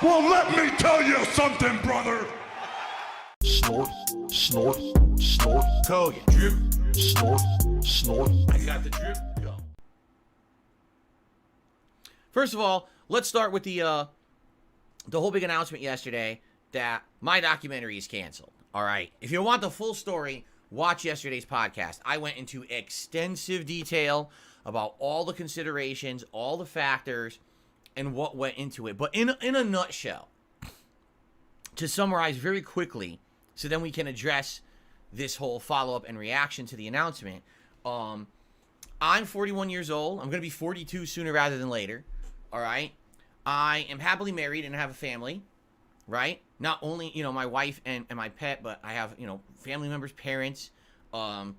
Well, let me tell you something, brother. Snort, snort, snort. Kogan. Drip. Snort, snort. I got the drip. Go. First of all, let's start with the whole big announcement yesterday that my documentary is canceled. All right. If you want the full story, watch yesterday's podcast. I went into extensive detail about all the considerations, all the factors, and what went into it. But in a nutshell, to summarize very quickly, so then we can address this whole follow-up and reaction to the announcement. I'm 41 years old. I'm going to be 42 sooner rather than later. All right. I am happily married and have a family, right? Not only, my wife and my pet, but I have, family members, parents, other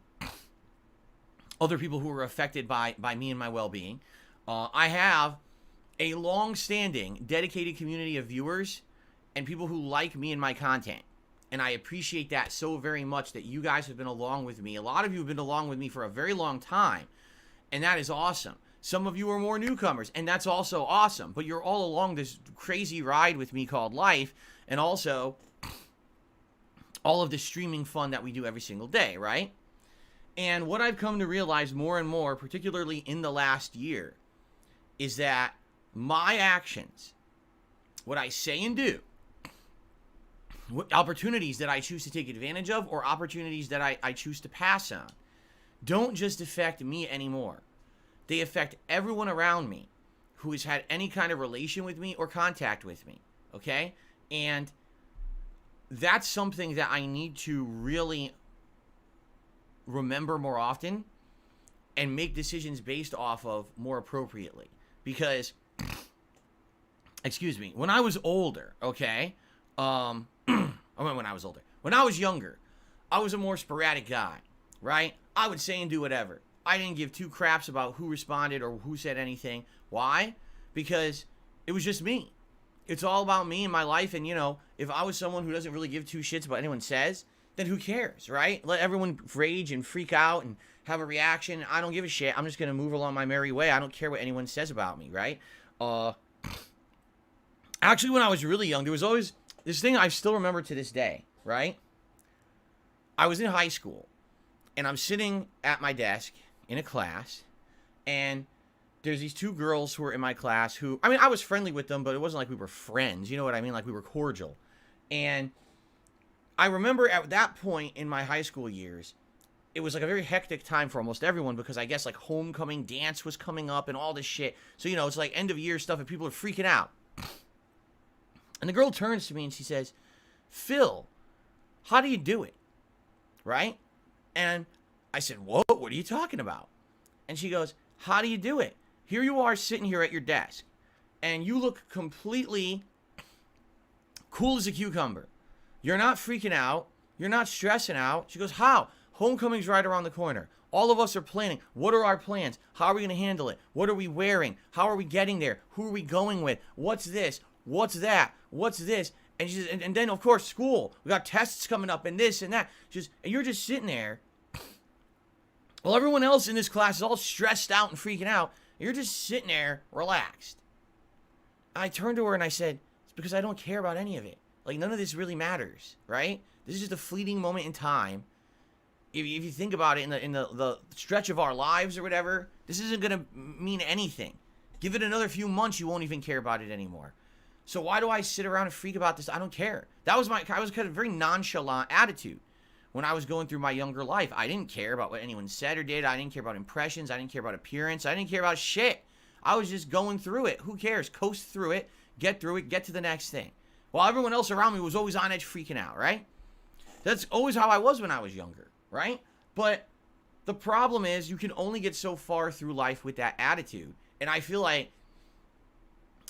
people who are affected by me and my well-being. I have a long-standing, dedicated community of viewers and people who like me and my content. And I appreciate that so very much that you guys have been along with me. A lot of you have been along with me for a very long time, and that is awesome. Some of you are more newcomers, and that's also awesome. But you're all along this crazy ride with me called life, and also all of the streaming fun that we do every single day, right? And what I've come to realize more and more, particularly in the last year, is that my actions, what I say and do, what opportunities that I choose to take advantage of or opportunities that I choose to pass on, don't just affect me anymore. They affect everyone around me who has had any kind of relation with me or contact with me, okay? And that's something that I need to really remember more often and make decisions based off of more appropriately. Because, excuse me, when I was older, okay, when I was younger, I was a more sporadic guy, right? I would say and do whatever. I didn't give two craps about who responded or who said anything. Why? Because it was just me. It's all about me and my life. And, if I was someone who doesn't really give two shits about what anyone says, then who cares, right? Let everyone rage and freak out and have a reaction. I don't give a shit. I'm just going to move along my merry way. I don't care what anyone says about me, right? Actually, when I was really young, there was always this thing I still remember to this day, right? I was in high school, and I'm sitting at my desk in a class, and there's these two girls who were in my class who, I was friendly with them, but it wasn't like we were friends, you know what I mean? Like we were cordial. And I remember at that point in my high school years, it was like a very hectic time for almost everyone because I guess like homecoming dance was coming up and all this shit. So, it's like end of year stuff and people are freaking out. And the girl turns to me and she says, "Phil, how do you do it?" Right? And I said, "What? What are you talking about?" And she goes, "How do you do it? Here you are sitting here at your desk, and you look completely cool as a cucumber. You're not freaking out. You're not stressing out." She goes, "How? Homecoming's right around the corner. All of us are planning. What are our plans? How are we going to handle it? What are we wearing? How are we getting there? Who are we going with? What's this? What's that? What's this?" And she says, and then, of course, school. We got tests coming up and this and that. And you're just sitting there. Well, everyone else in this class is all stressed out and freaking out. You're just sitting there relaxed. I turned to her and I said, "It's because I don't care about any of it. Like, none of this really matters, right? This is just a fleeting moment in time. If you think about it in the stretch of our lives or whatever, this isn't going to mean anything. Give it another few months, you won't even care about it anymore. So why do I sit around and freak about this? I don't care." I was kind of a very nonchalant attitude when I was going through my younger life. I didn't care about what anyone said or did. I didn't care about impressions. I didn't care about appearance. I didn't care about shit. I was just going through it. Who cares? Coast through it, get to the next thing. While everyone else around me was always on edge freaking out, right? That's always how I was when I was younger, right? But the problem is you can only get so far through life with that attitude. And I feel like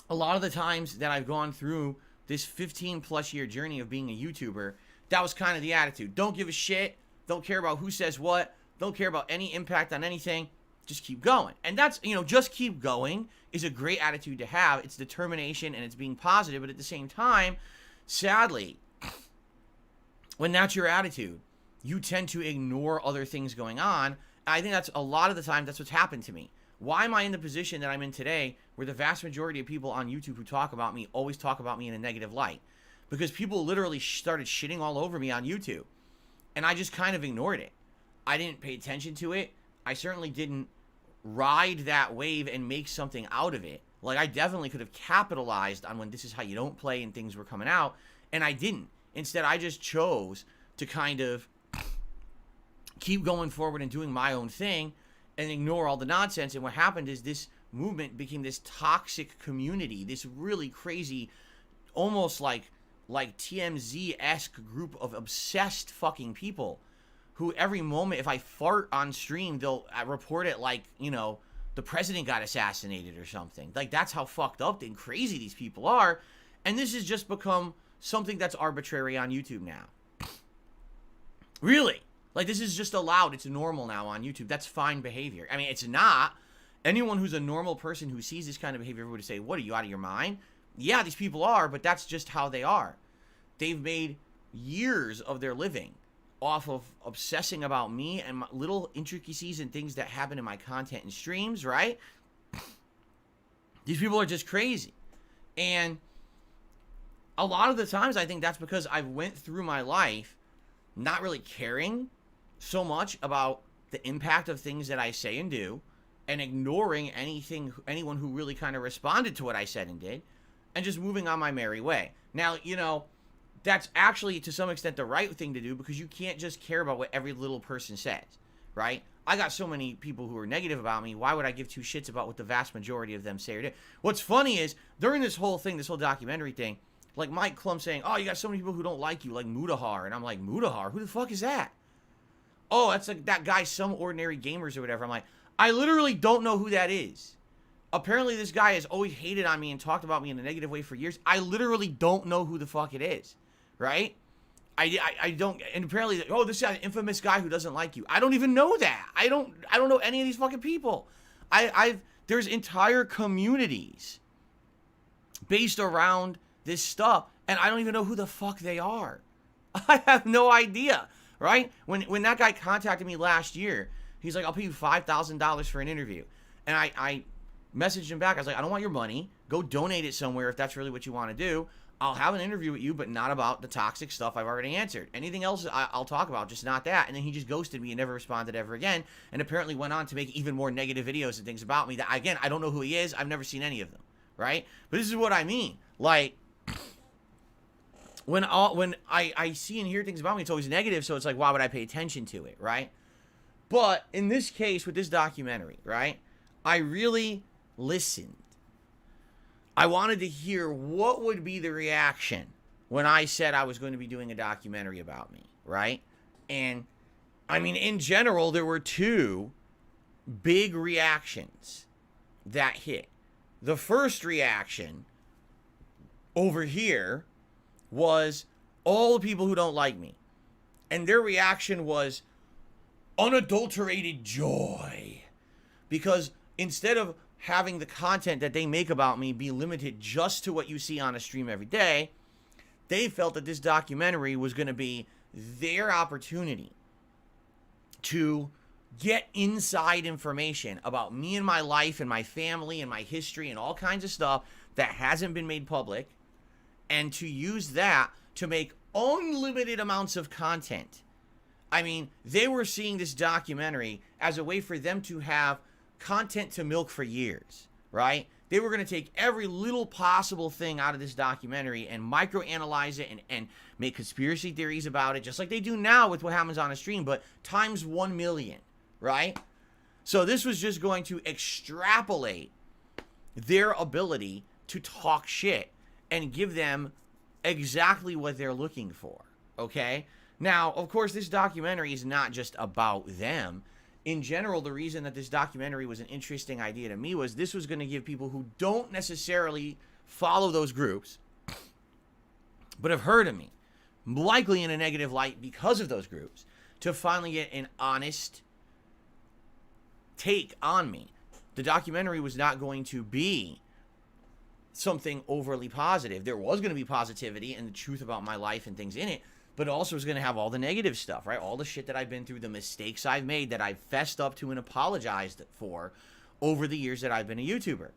a lot of the times that I've gone through this 15 plus year journey of being a YouTuber, that was kind of the attitude. Don't give a shit. Don't care about who says what. Don't care about any impact on anything. Just keep going. And that's, just keep going is a great attitude to have. It's determination and it's being positive. But at the same time, sadly, when that's your attitude, you tend to ignore other things going on. I think that's a lot of the time that's what's happened to me. Why am I in the position that I'm in today where the vast majority of people on YouTube who talk about me always talk about me in a negative light. Because people literally started shitting all over me on YouTube. And I just kind of ignored it. I didn't pay attention to it. I certainly didn't ride that wave and make something out of it. Like, I definitely could have capitalized on when this is how you don't play and things were coming out. And I didn't. Instead, I just chose to kind of keep going forward and doing my own thing and ignore all the nonsense. And what happened is this movement became this toxic community, this really crazy, almost like TMZ-esque group of obsessed fucking people who every moment, if I fart on stream, they'll report it like, you know, the president got assassinated or something. Like, that's how fucked up and crazy these people are. And this has just become something that's arbitrary on YouTube now. Really. Like, this is just allowed. It's normal now on YouTube. That's fine behavior. I mean, it's not. Anyone who's a normal person who sees this kind of behavior would say, what, are you out of your mind? Yeah, these people are, but that's just how they are. They've made years of their living off of obsessing about me and my little intricacies and things that happen in my content and streams, right? These people are just crazy. And a lot of the times I think that's because I went through my life not really caring so much about the impact of things that I say and do, and ignoring anyone who really kind of responded to what I said and did, and just moving on my merry way. Now, you know, that's actually to some extent the right thing to do, because you can't just care about what every little person says, right? I got so many people who are negative about me. Why would I give two shits about what the vast majority of them say or do? What's funny is, during this whole thing, this whole documentary thing, like Mike Klum saying, oh, you got so many people who don't like you, like Mudahar. And I'm like, Mudahar? Who the fuck is that? Oh, that's like that guy, Some Ordinary Gamers or whatever. I'm like, I literally don't know who that is. Apparently this guy has always hated on me and talked about me in a negative way for years. I literally don't know who the fuck it is, right? I don't, and apparently, oh, this is an infamous guy who doesn't like you. I don't even know that. I don't know any of these fucking people. There's entire communities based around this stuff, and I don't even know who the fuck they are. I have no idea, right? When that guy contacted me last year, he's like, I'll pay you $5,000 for an interview. And I messaged him back. I was like, I don't want your money. Go donate it somewhere if that's really what you want to do. I'll have an interview with you, but not about the toxic stuff I've already answered. Anything else I'll talk about, just not that. And then he just ghosted me and never responded ever again, and apparently went on to make even more negative videos and things about me that, again, I don't know who he is. I've never seen any of them, right? But this is what I mean. Like, when I see and hear things about me, it's always negative, so it's like, why would I pay attention to it, right? But in this case, with this documentary, right, I really listened. I wanted to hear what would be the reaction when I said I was going to be doing a documentary about me, right? And, I mean, in general, there were two big reactions that hit. The first reaction over here was all the people who don't like me. And their reaction was unadulterated joy. Because instead of having the content that they make about me be limited just to what you see on a stream every day, they felt that this documentary was going to be their opportunity to get inside information about me and my life and my family and my history and all kinds of stuff that hasn't been made public, and to use that to make unlimited amounts of content. I mean, they were seeing this documentary as a way for them to have content to milk for years, right? They were going to take every little possible thing out of this documentary and microanalyze it and make conspiracy theories about it, just like they do now with what happens on a stream, but times 1 million, right? So this was just going to extrapolate their ability to talk shit and give them exactly what they're looking for, okay? Now, of course, this documentary is not just about them. In general, the reason that this documentary was an interesting idea to me was this was going to give people who don't necessarily follow those groups, but have heard of me, likely in a negative light because of those groups, to finally get an honest take on me. The documentary was not going to be something overly positive. There was going to be positivity and the truth about my life and things in it, but also is going to have all the negative stuff, right? All the shit that I've been through, the mistakes I've made that I've fessed up to and apologized for over the years that I've been a YouTuber.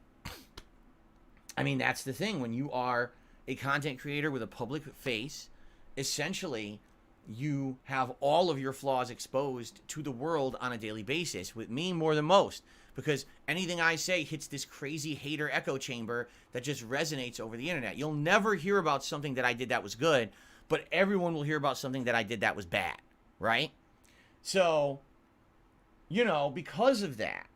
I mean, that's the thing. When you are a content creator with a public face, essentially, you have all of your flaws exposed to the world on a daily basis. With me, more than most, because anything I say hits this crazy hater echo chamber that just resonates over the internet. You'll never hear about something that I did that was good, but everyone will hear about something that I did that was bad, right? So, you know, because of that,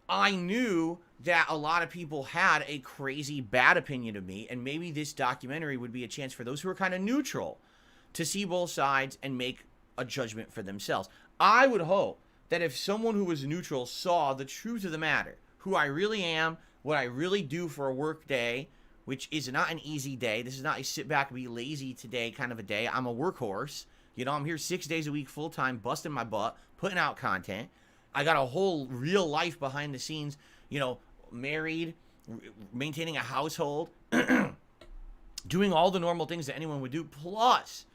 I knew that a lot of people had a crazy bad opinion of me, and maybe this documentary would be a chance for those who are kind of neutral to see both sides and make a judgment for themselves. I would hope that if someone who was neutral saw the truth of the matter, who I really am, what I really do for a work day, which is not an easy day. This is not a sit back and be lazy today kind of a day. I'm a workhorse. You know, I'm here 6 days a week full time, busting my butt, putting out content. I got a whole real life behind the scenes, you know, married, maintaining a household, doing all the normal things that anyone would do, plus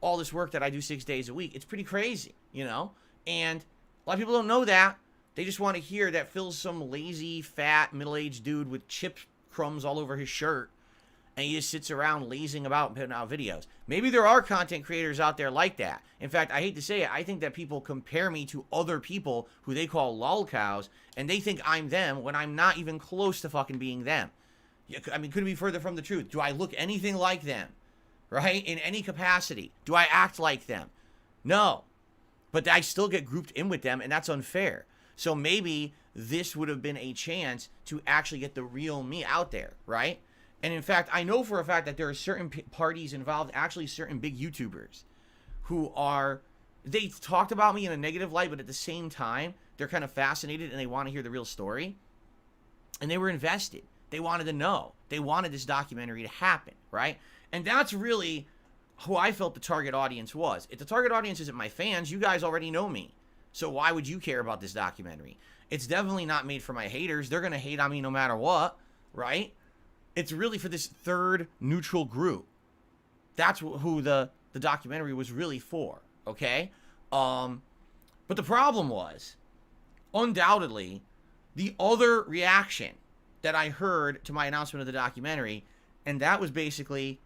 all this work that I do 6 days a week. It's pretty crazy, you know? And a lot of people don't know that. They just want to hear that Phil's some lazy, fat, middle-aged dude with chip crumbs all over his shirt, and he just sits around lazing about and putting out videos. Maybe there are content creators out there like that. In fact, I hate to say it, I think that people compare me to other people who they call lolcows, and they think I'm them when I'm not even close to fucking being them. I mean, could it be further from the truth? Do I look anything like them? Right? In any capacity? Do I act like them? No. But I still get grouped in with them, and that's unfair. So maybe this would have been a chance to actually get the real me out there, right? And in fact, I know for a fact that there are certain parties involved, actually certain big YouTubers, who are, they talked about me in a negative light, but at the same time, they're kind of fascinated and they want to hear the real story. And they were invested. They wanted to know. They wanted this documentary to happen, right? And that's really who I felt the target audience was. If the target audience isn't my fans, you guys already know me. So why would you care about this documentary? It's definitely not made for my haters. They're going to hate on me no matter what, right? It's really for this third neutral group. That's who the documentary was really for, okay? But the problem was, undoubtedly, the other reaction that I heard to my announcement of the documentary, and that was basically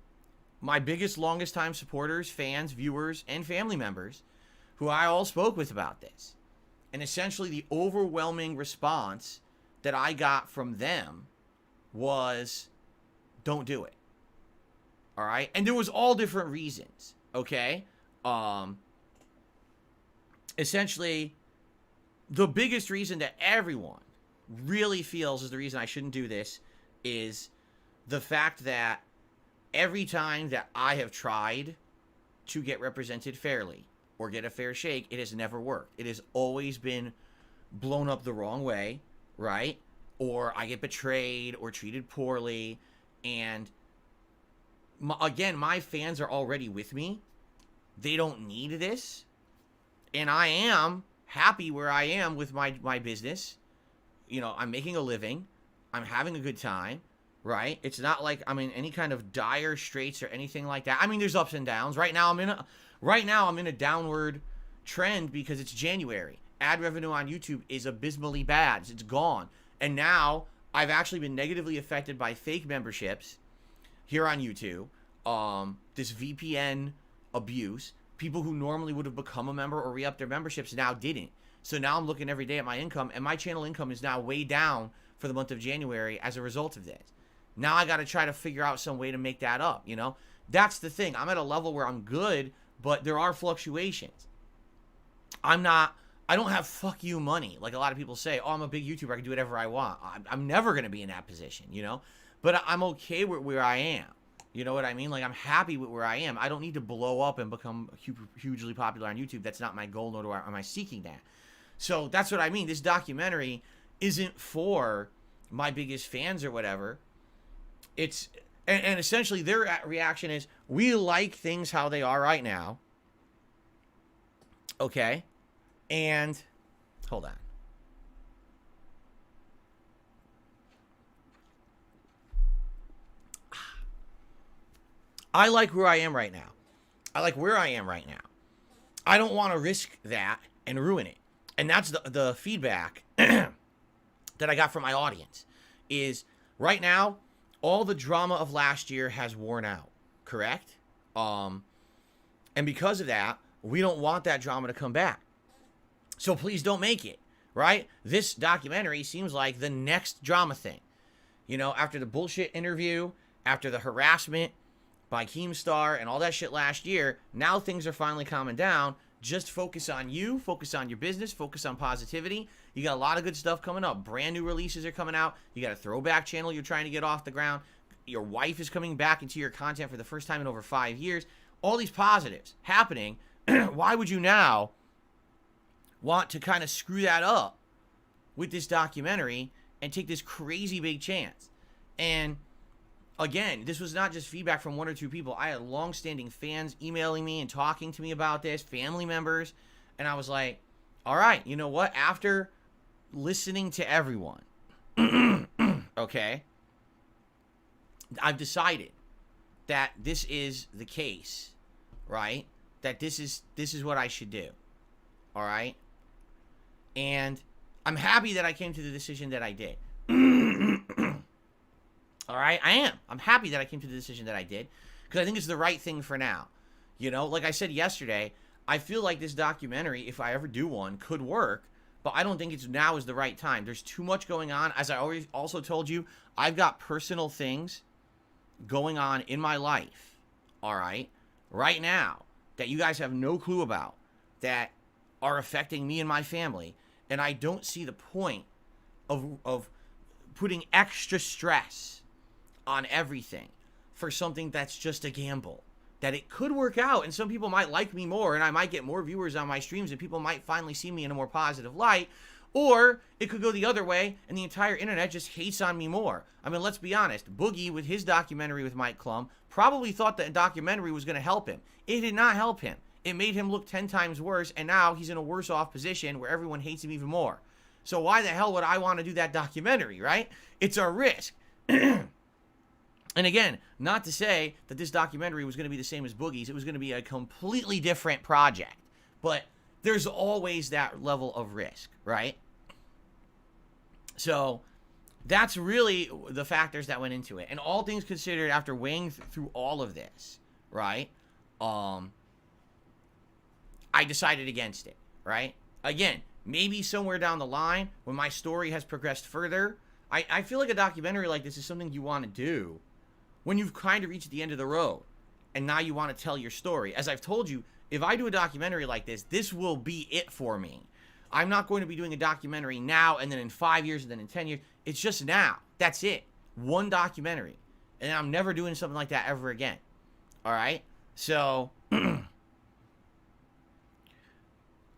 my biggest, longest time supporters, fans, viewers, and family members who I all spoke with about this. And essentially the overwhelming response that I got from them was, don't do it. All right? And there was all different reasons, okay? Essentially, the biggest reason that everyone really feels is the reason I shouldn't do this is the fact that every time that I have tried to get represented fairly or get a fair shake, it has never worked. It has always been blown up the wrong way, right? Or I get betrayed or treated poorly. And again, my fans are already with me. They don't need this. And I am happy where I am with my business. You know, I'm making a living. I'm having a good time, right? It's not like I'm in any kind of dire straits or anything like that. I mean, there's ups and downs. Right now I'm in a downward trend because it's January. Ad revenue on YouTube is abysmally bad. It's gone. And now I've actually been negatively affected by fake memberships here on YouTube. This VPN abuse. People who normally would have become a member or re-upped their memberships now didn't. So now I'm looking every day at my income, and my channel income is now way down for the month of January as a result of this. Now I got to try to figure out some way to make that up, you know? That's the thing. I'm at a level where I'm good, but there are fluctuations. I don't have fuck you money. Like a lot of people say, oh, I'm a big YouTuber. I can do whatever I want. I'm never going to be in that position, you know? But I'm okay with where I am. You know what I mean? Like, I'm happy with where I am. I don't need to blow up and become hugely popular on YouTube. That's not my goal, nor am I seeking that. So that's what I mean. This documentary isn't for my biggest fans or whatever. It's, and essentially their reaction is, we like things how they are right now. Okay? And, hold on. I like where I am right now. I like where I am right now. I don't want to risk that and ruin it. And that's the feedback that I got from my audience is right now, all the drama of last year has worn out, correct? And because of that, we don't want that drama to come back. So please don't make it, right? This documentary seems like the next drama thing. You know, after the bullshit interview, after the harassment by Keemstar and all that shit last year, now things are finally calming down. Just focus on you, focus on your business, focus on positivity. You got a lot of good stuff coming up. Brand new releases are coming out. You got a throwback channel you're trying to get off the ground. Your wife is coming back into your content for the first time in over 5 years. All these positives happening. Why would you now want to kind of screw that up with this documentary and take this crazy big chance? And again, this was not just feedback from 1 or 2 people. I had long-standing fans emailing me and talking to me about this, family members, and I was like, all right, you know what? After listening to everyone, okay, I've decided that this is the case, right? That this is what I should do, all right? And I'm happy that I came to the decision that I did. All right, I am. I'm happy that I came to the decision that I did because I think it's the right thing for now. You know, like I said yesterday, I feel like this documentary, if I ever do one, could work, but I don't think it's now is the right time. There's too much going on. As I always also told you, I've got personal things going on in my life, all right, right now that you guys have no clue about that are affecting me and my family, and I don't see the point of putting extra stress on everything for something that's just a gamble. That it could work out, and some people might like me more, and I might get more viewers on my streams, and people might finally see me in a more positive light, or it could go the other way, and the entire internet just hates on me more. I mean, let's be honest. Boogie, with his documentary with Mike Klum, probably thought that documentary was going to help him. It did not help him. It made him look 10 times worse, and now he's in a worse off position where everyone hates him even more. So why the hell would I want to do that documentary, right? It's a risk. And again, not to say that this documentary was going to be the same as Boogie's. It was going to be a completely different project. But there's always that level of risk, right? So that's really the factors that went into it. And all things considered, after weighing through all of this, right, I decided against it, right? Again, maybe somewhere down the line, when my story has progressed further, I feel like a documentary like this is something you want to do when you've kind of reached the end of the road and now you want to tell your story. As I've told you, if I do a documentary like this, this will be it for me. I'm not going to be doing a documentary now and then in 5 years and then in 10 years. It's just now. That's it. One documentary. And I'm never doing something like that ever again. All right? So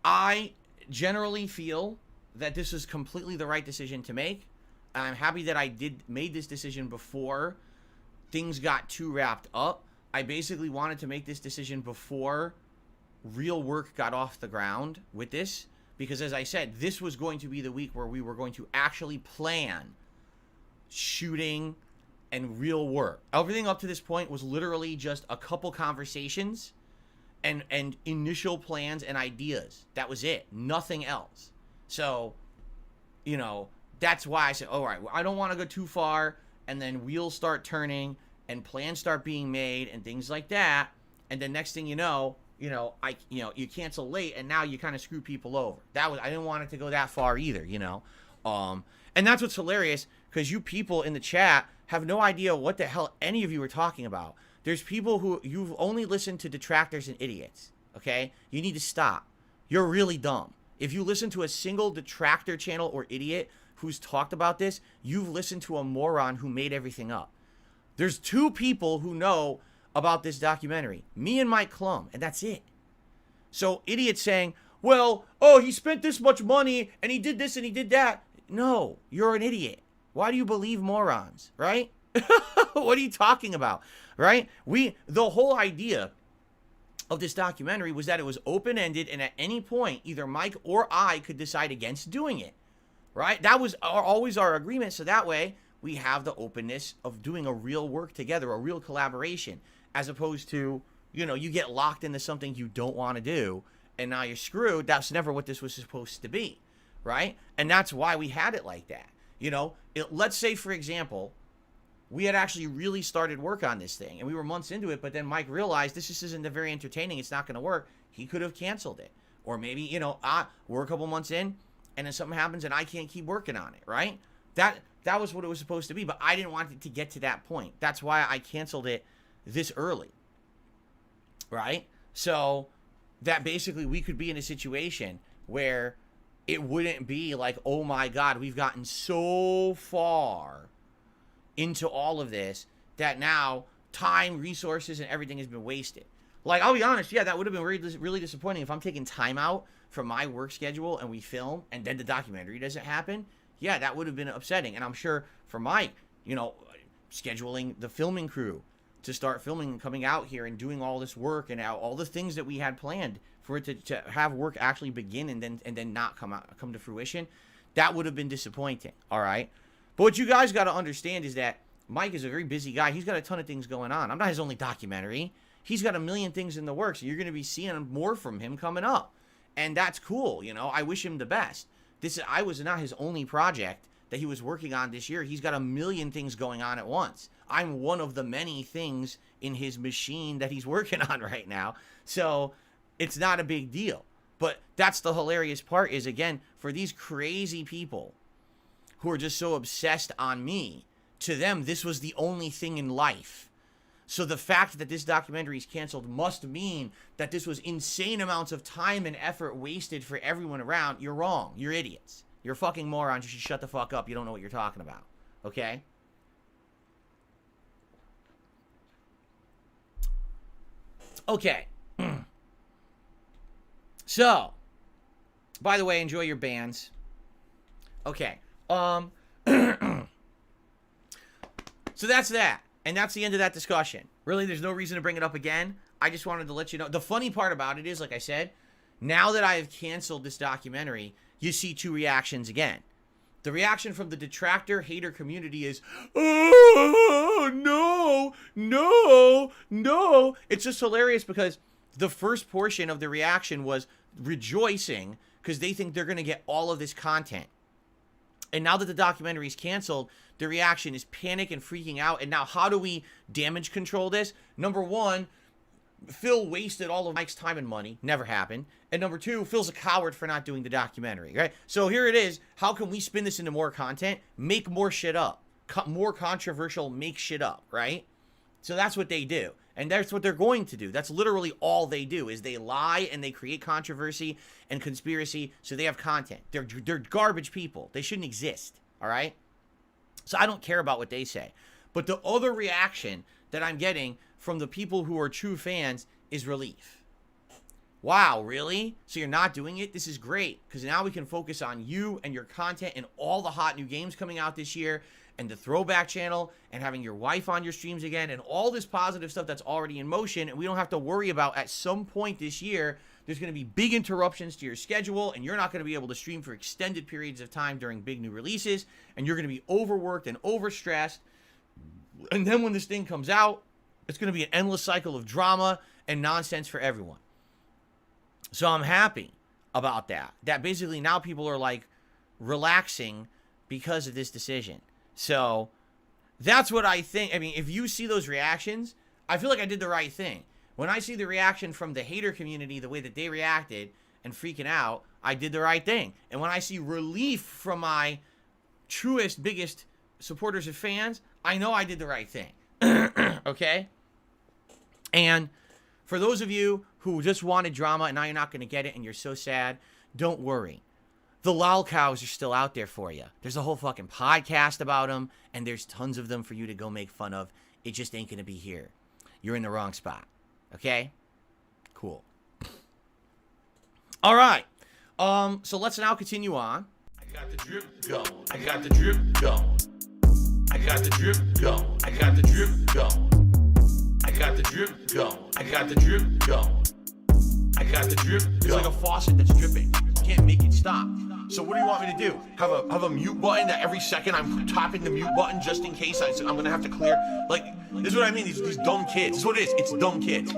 I generally feel that this is completely the right decision to make. I'm happy that I made this decision before things got too wrapped up. I basically wanted to make this decision before real work got off the ground with this, because as I said, this was going to be the week where we were going to actually plan shooting and real work. Everything up to this point was literally just a couple conversations and initial plans and ideas. That was it. Nothing else. So, you know, that's why I said, all right, well, I don't want to go too far, and then wheels start turning and plans start being made and things like that. And then next thing you know, you cancel late and now you kind of screw people over. I didn't want it to go that far either, you know? And that's what's hilarious, because you people in the chat have no idea what the hell any of you are talking about. There's people who you've only listened to detractors and idiots, okay? You need to stop. You're really dumb. If you listen to a single detractor channel or idiot who's talked about this, you've listened to a moron who made everything up. There's 2 people who know about this documentary, me and Mike Klum, and that's it. So idiots saying, well, oh, he spent this much money and he did this and he did that. No, you're an idiot. Why do you believe morons, right? What are you talking about, right? The whole idea of this documentary was that it was open-ended, and at any point, either Mike or I could decide against doing it, right? That was always our agreement, so that way we have the openness of doing a real work together, a real collaboration, as opposed to, you get locked into something you don't want to do, and now you're screwed. That's never what this was supposed to be, right? And that's why we had it like that. Let's say, for example, we had actually really started work on this thing, and we were months into it, but then Mike realized this just isn't very entertaining, it's not going to work. He could have canceled it. Or maybe, you know, we're a couple months in, and then something happens and I can't keep working on it, right? That was what it was supposed to be, but I didn't want it to get to that point. That's why I canceled it this early, right? So that basically we could be in a situation where it wouldn't be like, oh my God, we've gotten so far into all of this that now time, resources, and everything has been wasted. Like, I'll be honest, yeah, that would have been really, really disappointing if I'm taking time out from my work schedule and we film and then the documentary doesn't happen. Yeah, that would have been upsetting. And I'm sure for Mike, you know, scheduling the filming crew to start filming and coming out here and doing all this work and all the things that we had planned for it to have work actually begin and then not come to fruition, that would have been disappointing, all right? But what you guys got to understand is that Mike is a very busy guy. He's got a ton of things going on. I'm not his only documentary. He's got a million things in the works. You're going to be seeing more from him coming up. And that's cool, you know. I wish him the best. I was not his only project that he was working on this year. He's got a million things going on at once. I'm one of the many things in his machine that he's working on right now. So it's not a big deal. But that's the hilarious part is, again, for these crazy people who are just so obsessed on me, to them, this was the only thing in life. So the fact that this documentary is canceled must mean that this was insane amounts of time and effort wasted for everyone around. You're wrong. You're idiots. You're fucking morons. You should shut the fuck up. You don't know what you're talking about. Okay? Okay. So, by the way, enjoy your bands. Okay. So that's that. And that's the end of that discussion. Really, there's no reason to bring it up again. I just wanted to let you know. The funny part about it is, like I said, now that I have canceled this documentary, you see two reactions again. The reaction from the detractor hater community is, oh, no, no, no. It's just hilarious because the first portion of the reaction was rejoicing because they think they're going to get all of this content. And now that the documentary is canceled, the reaction is panic and freaking out. And now how do we damage control this? Number one, Phil wasted all of Mike's time and money. Never happened. And number two, Phil's a coward for not doing the documentary, right? So here it is. How can we spin this into more content? Make more shit up. More controversial, make shit up, right? So that's what they do. And that's what they're going to do. That's literally all they do is they lie and they create controversy and conspiracy so they have content. They're garbage people. They shouldn't exist, all right? So I don't care about what they say. But the other reaction that I'm getting from the people who are true fans is relief. Wow, really? So you're not doing it? This is great because now we can focus on you and your content and all the hot new games coming out this year and the throwback channel and having your wife on your streams again and all this positive stuff that's already in motion, and we don't have to worry about at some point this year there's going to be big interruptions to your schedule and you're not going to be able to stream for extended periods of time during big new releases, and you're going to be overworked and overstressed. And then when this thing comes out, it's going to be an endless cycle of drama and nonsense for everyone. So I'm happy about that. That basically now people are like relaxing because of this decision. So that's what I think. I mean, if you see those reactions, I feel like I did the right thing. When I see the reaction from the hater community, the way that they reacted and freaking out, I did the right thing. And when I see relief from my truest, biggest supporters and fans, I know I did the right thing. Okay? And for those of you who just wanted drama and now you're not going to get it and you're so sad, don't worry. The lol cows are still out there for you. There's a whole fucking podcast about them, and there's tons of them for you to go make fun of. It just ain't going to be here. You're in the wrong spot. Okay? Cool. All right. So let's now continue on. I got the drip going. I got the drip going. I got the drip going. I got the drip going. I got the drip going. I got the drip going. I got the drip going. It's like a faucet that's dripping. You can't make it stop. So what do you want me to do? Have a mute button that every second I'm tapping the mute button just in case I'm gonna have to clear? Like, this is what I mean, these dumb kids. This is what it is. It's dumb kids.